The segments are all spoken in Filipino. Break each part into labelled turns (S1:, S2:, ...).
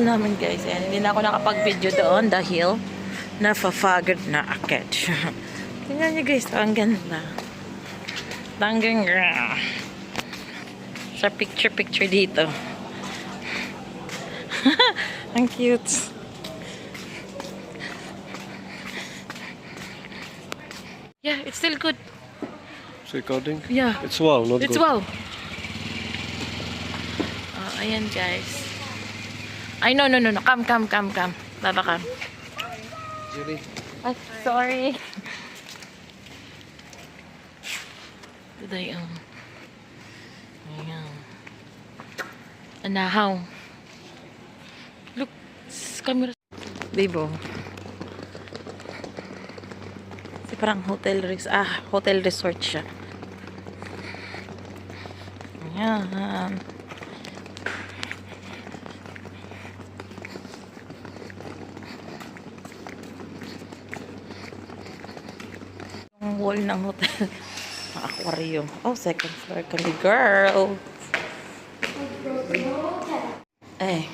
S1: hotel namin guys. Ayan, hindi na ako nakapag-video doon dahil napafagod na akit. Tingnan nyo guys, ang ganda. Tanggang sa picture dito. Ang cute. Yeah, it's still good.
S2: It's recording?
S1: Yeah.
S2: It's wow, not
S1: It's
S2: good.
S1: wow. Ayan guys. Ay, no. Come. Baba, come.
S2: Julie.
S1: Ay, sorry. Today, ayan. Anahaw. Look, camera. Bibo. Kasi parang hotel resort siya. Ayan. Yung wall ng hotel. Ang aquarium. Oh, second floor kami, girl. Eh.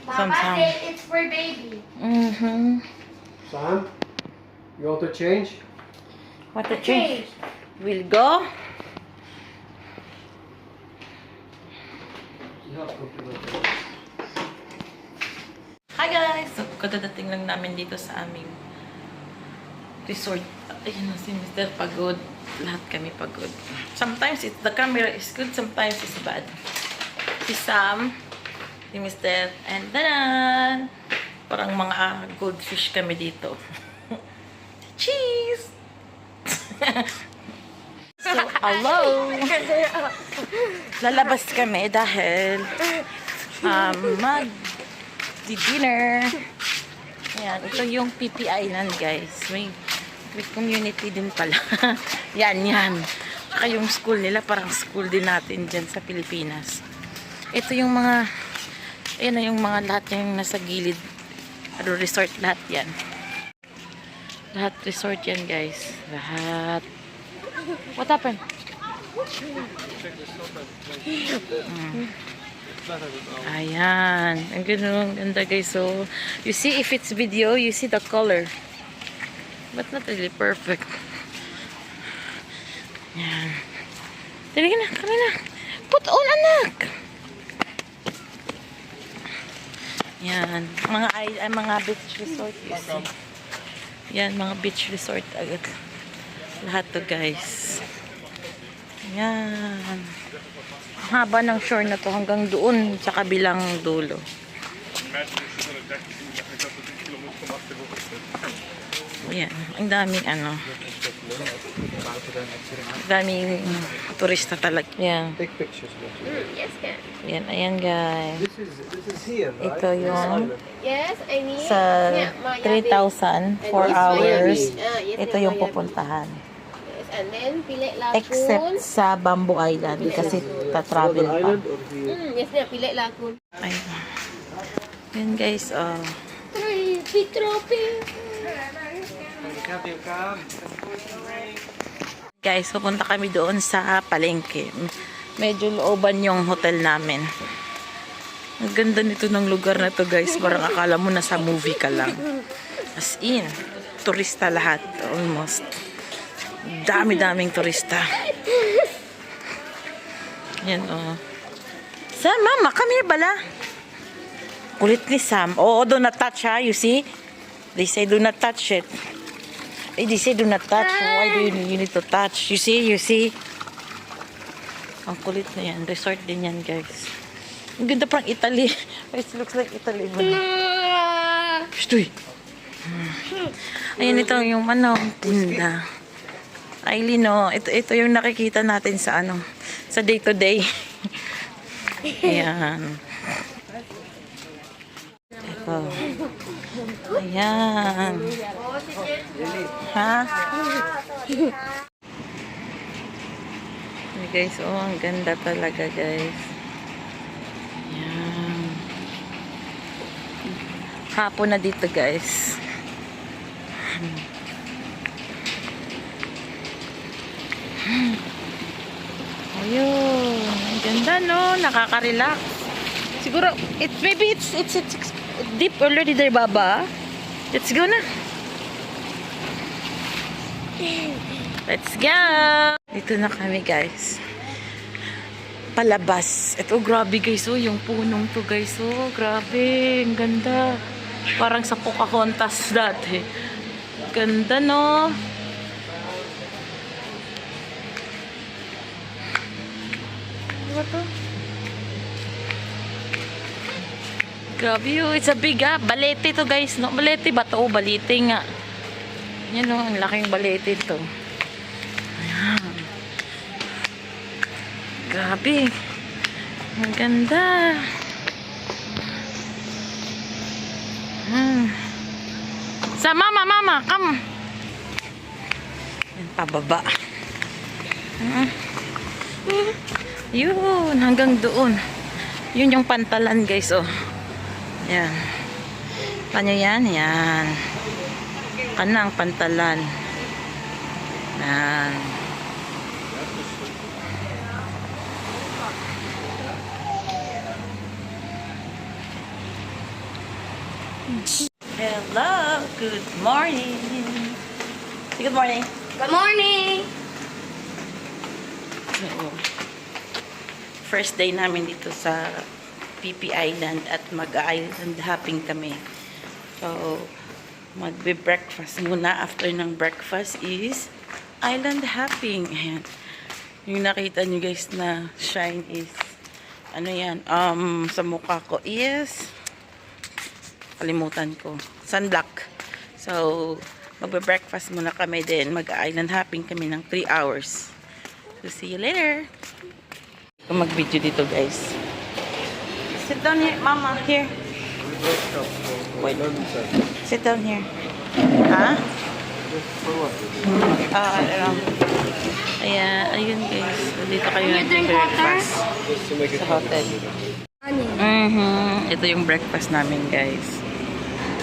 S3: Papa said it's for baby.
S2: Sam, you want to change?
S1: What to change? We'll go. Hi guys! So, kadadating lang namin dito sa aming resort. Ayun na si Mr. Pagod. Lahat kami pagod. Sometimes the camera is good, sometimes it's bad. Si Sam, si Mr. and Danan. Parang mga goldfish kami dito. Cheese! So, hello! Lalabas kami dahil mag-dinner. Ayan, ito yung PP Island guys. May community din pala. yan. Saka yung school nila, parang school din natin dyan sa Pilipinas. Ito yung mga, ayan na yung mga lahat yung nasa gilid. Resort lahat yan. Lahat resort yan guys. Lahat. What happened? Ayan. Ang ganda guys. So, you see if it's video, you see the color. But not really perfect. Ayan. Dali na, kami na. Put on, anak! Yan. Mga beach resort, you see. Yan, mga beach resort agad. Lahat to, guys. Yan. Haba ng shore na to hanggang doon sa kabilang dulo. Yan. Ang daming daming turista talaga. Yan.
S2: Take pictures.
S3: Yes, can.
S1: Yan, ayan guys.
S2: This is here, right?
S1: Ito yung
S3: Yes, I need.
S1: sa 3,000 4 hours.
S3: Yes,
S1: Ito yung pupuntahan.
S3: Yes, and then Pilet Lagoon.
S1: Except sa Bamboo Island kasi ta-travel pa.
S2: Island or here?
S3: Yes, na Pilet Lagoon.
S1: Ayun. Yan guys,
S3: Trophy.
S1: guys, pupunta kami doon sa palengke. Medyo looban yung hotel namin. Ang ganda nito ng lugar na to guys. Parang akala mo nasa movie ka lang. As in, turista lahat. Almost. Dami-daming turista. Yan Sam, mama, come here bala. Kulit ni Sam. Oo, do not touch ha. You see? They say do not touch it. They say do not touch. Why do you need to touch? You see? Ang kulit na yan. Resort din yan, guys. Ang ganda parang Italy. It looks like Italy. Shtoy. Ayan, ito yung tinda. Aileen, ito yung nakikita natin sa sa day to day. Ayan. Ito. Ayan. Ha? Guys, ang ganda talaga, guys. Ayan. Hapon na dito, guys. Ayun. Ang ganda, no? Nakaka-relax. Siguro, maybe it's deep already there, Baba. Let's go na. Let's go! Dito na kami, guys. Palabas. Ito, grabe, guys. Oh, yung punong to, guys. Oh, grabe. Ang ganda. Parang sa Pocahontas dati. Ganda, no? Ano ba to? Grabe, oh. It's a big, balete to, guys. No? Balete ba to? Balete nga. Yan, oh. Ang laking balete to. Ayan. Grabe. Ang ganda. Sa mama, come. Yan, pababa. Yun, hanggang doon. Yun yung pantalan, guys, oh. Yan. Paano yan? Yan. Kanang pantalan. Yan. Hello, good morning. Say good morning.
S3: Good morning!
S1: First day namin dito sa PP Island at mag-island hopping kami. So, magbe-breakfast muna. After ng breakfast is island hopping. Ayan. Yung nakita nyo guys na shine is ano yan, sa mukha ko is kalimutan ko. Sunblock. So, magbe-breakfast muna kami din. Mag-island hopping kami ng 3 hours. So, see you later. Kung mag-video dito, guys. Sit down here, Mama. Here. Wait. Sit down here. Ha? Ayan, ayun guys. Dito kayo nag-breakfast sa hotel. Ito yung breakfast namin, guys.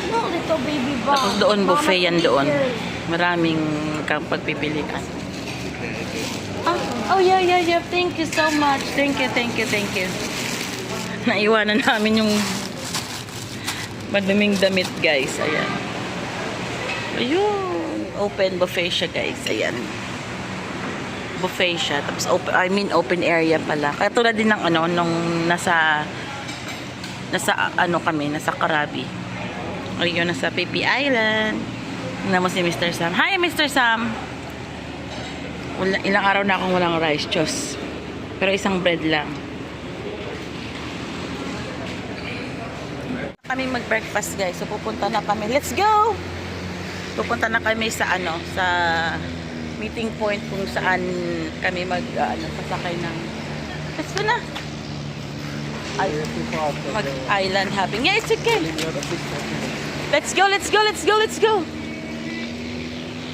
S3: No, little baby ball.
S1: Tapos doon, buffet yan doon. Maraming kang pagpipilian. Oh, yeah. Thank you so much. Thank you. Naiwanan namin yung maduming damit, guys. Ayan. Ayun. Open buffet siya, guys. Ayan. Buffet siya. Tapos, open area pala. Kaya tulad din ng ano, nung nasa Krabi. Ayun, nasa PP Island. Tingnan mo si Mr. Sam. Hi, Mr. Sam! Ilang araw na akong walang rice sauce. Pero isang bread lang. Kami mag-breakfast, guys. So, pupunta na kami. Let's go! Pupunta na kami sa sa meeting point kung saan kami pasakay ng let's go na! Mag-island hopping. Yeah, it's okay. Let's go.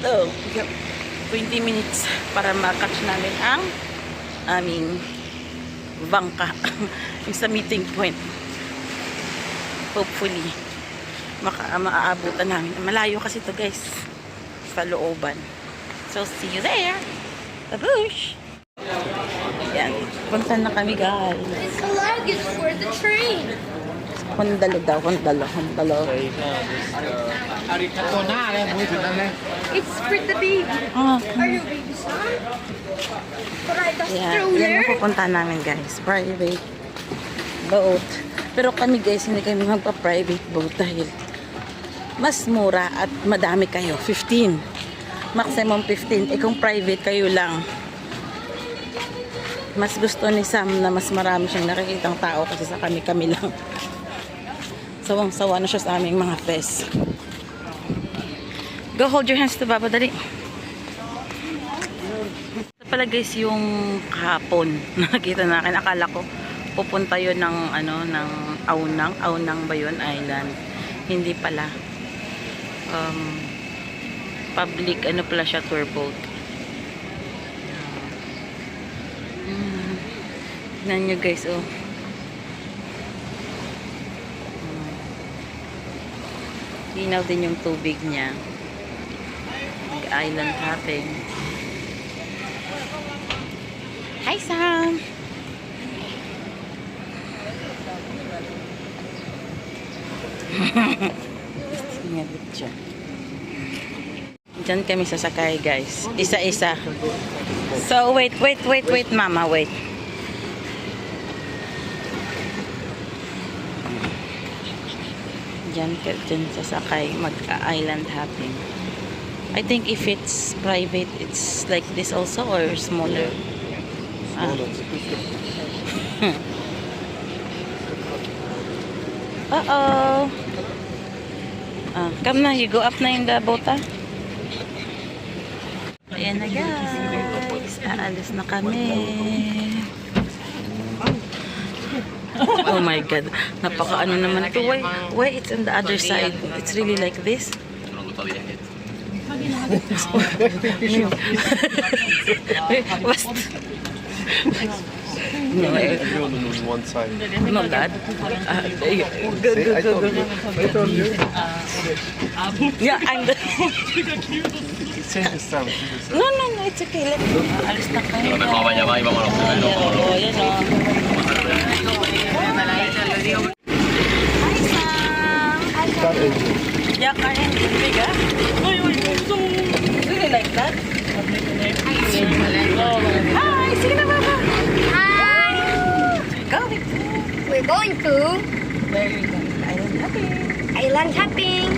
S1: So, 20 minutes para ma-catch namin ang aming bangka yung sa meeting point. Hopefully, maaabutan namin. Malayo kasi to guys, sa looban. So, see you there. Babush! Yan. Punta na kami, guys.
S3: It's the luggage for the train.
S1: Hondalo daw, hondalo.
S3: It's for the baby.
S1: Oh.
S3: Are you baby son? But I just
S1: Yeah,
S3: throw
S1: yan
S3: there.
S1: ang pupunta namin, guys. Private boat. Pero kami, guys, hindi kami magpa-private boat dahil mas mura at madami kayo. 15. Maximum 15. Eh kung private kayo lang, mas gusto ni Sam na mas marami siyang nakikitang tao kasi sa kami lang. Sawang-sawa na siya sa aming mga pes. Go hold your hands to Baba, dali. Ito pala guys yung kahapon nakita natin. Akala ko pupunta yun ng ng Aunang ba yun island. Hindi pala. Public pala siya, tour boat. Tignan nyo guys, oh. Linaw din yung tubig niya. Mag-island hopping. Hi, Sam! Ngabit siya. Diyan kami sasakay, guys. Isa-isa. So, wait, mama, wait. Diyan sasakay, mag-island hopping. I think if it's private, it's like this also or smaller. Uh-oh. Come na, you go up na in the boat, ah. Ayan na, guys. Aalis na kami. Oh my God. Napaka-ano naman ito. Why it's on the other side? It's really like this? Basta. No,
S2: Everyone on one side.
S1: no, Dad.
S2: See, I told you. I told you.
S1: Yeah, I'm the...
S2: Change the sound.
S1: No, it's okay. Alis na kayo. Ayan o, ayan o. Yeah, kain. Big, ah? Really like that? Hi! Sige na, Baba.
S3: Hi!
S1: Go.
S3: We're going to
S1: Where are you going? Island hopping.
S3: island hopping.